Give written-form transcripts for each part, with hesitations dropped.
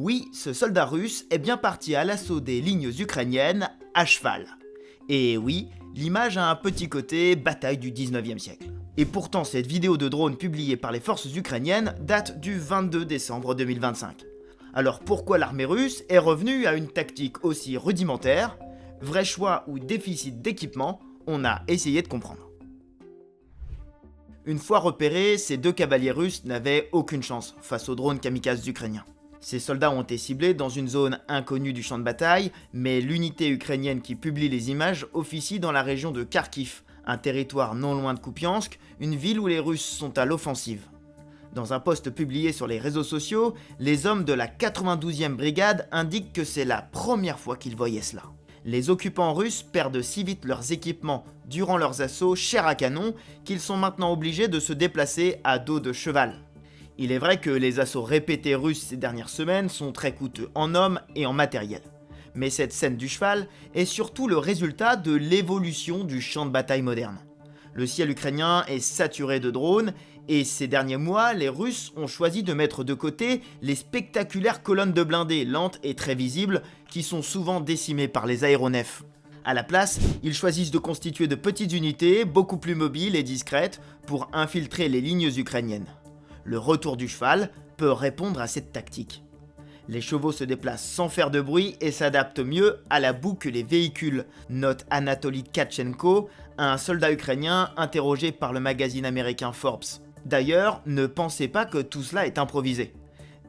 Oui, ce soldat russe est bien parti à l'assaut des lignes ukrainiennes à cheval. Et oui, l'image a un petit côté bataille du 19e siècle. Et pourtant, cette vidéo de drone publiée par les forces ukrainiennes date du 22 décembre 2025. Alors pourquoi l'armée russe est revenue à une tactique aussi rudimentaire? Vrai choix ou déficit d'équipement? On a essayé de comprendre. Une fois repérés, ces deux cavaliers russes n'avaient aucune chance face aux drones kamikazes ukrainiens. Ces soldats ont été ciblés dans une zone inconnue du champ de bataille, mais l'unité ukrainienne qui publie les images officie dans la région de Kharkiv, un territoire non loin de Kupiansk, une ville où les Russes sont à l'offensive. Dans un post publié sur les réseaux sociaux, les hommes de la 92e brigade indiquent que c'est la première fois qu'ils voyaient cela. Les occupants russes perdent si vite leurs équipements durant leurs assauts chair à canon qu'ils sont maintenant obligés de se déplacer à dos de cheval. Il est vrai que les assauts répétés russes ces dernières semaines sont très coûteux en hommes et en matériel. Mais cette scène du cheval est surtout le résultat de l'évolution du champ de bataille moderne. Le ciel ukrainien est saturé de drones et ces derniers mois, les Russes ont choisi de mettre de côté les spectaculaires colonnes de blindés lentes et très visibles qui sont souvent décimées par les aéronefs. À la place, ils choisissent de constituer de petites unités beaucoup plus mobiles et discrètes pour infiltrer les lignes ukrainiennes. Le retour du cheval peut répondre à cette tactique. Les chevaux se déplacent sans faire de bruit et s'adaptent mieux à la boue que les véhicules, note Anatoly Tkachenko, un soldat ukrainien interrogé par le magazine américain Forbes. D'ailleurs, ne pensez pas que tout cela est improvisé.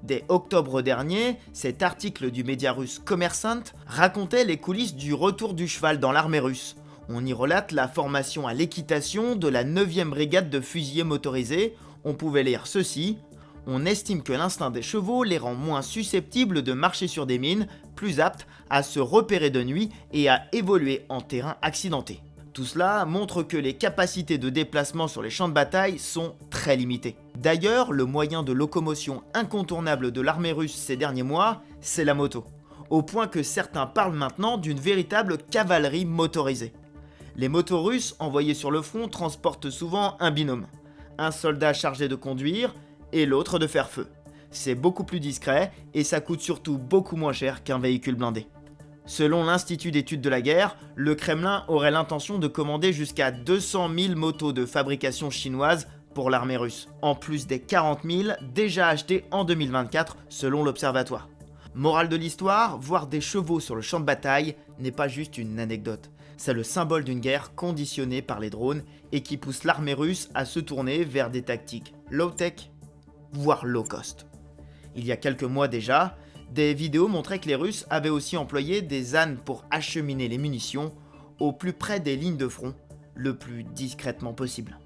Dès octobre dernier, cet article du média russe Kommersant racontait les coulisses du retour du cheval dans l'armée russe. On y relate la formation à l'équitation de la 9e brigade de fusiliers motorisés. On pouvait lire ceci: on estime que l'instinct des chevaux les rend moins susceptibles de marcher sur des mines, plus aptes à se repérer de nuit et à évoluer en terrain accidenté. Tout cela montre que les capacités de déplacement sur les champs de bataille sont très limitées. D'ailleurs, le moyen de locomotion incontournable de l'armée russe ces derniers mois, c'est la moto. Au point que certains parlent maintenant d'une véritable cavalerie motorisée. Les motos russes envoyées sur le front transportent souvent un binôme. Un soldat chargé de conduire et l'autre de faire feu. C'est beaucoup plus discret et ça coûte surtout beaucoup moins cher qu'un véhicule blindé. Selon l'Institut d'études de la guerre, le Kremlin aurait l'intention de commander jusqu'à 200 000 motos de fabrication chinoise pour l'armée russe, en plus des 40 000 déjà achetés en 2024 selon l'Observatoire. Morale de l'histoire, voir des chevaux sur le champ de bataille n'est pas juste une anecdote. C'est le symbole d'une guerre conditionnée par les drones et qui pousse l'armée russe à se tourner vers des tactiques low-tech, voire low-cost. Il y a quelques mois déjà, des vidéos montraient que les Russes avaient aussi employé des ânes pour acheminer les munitions au plus près des lignes de front, le plus discrètement possible.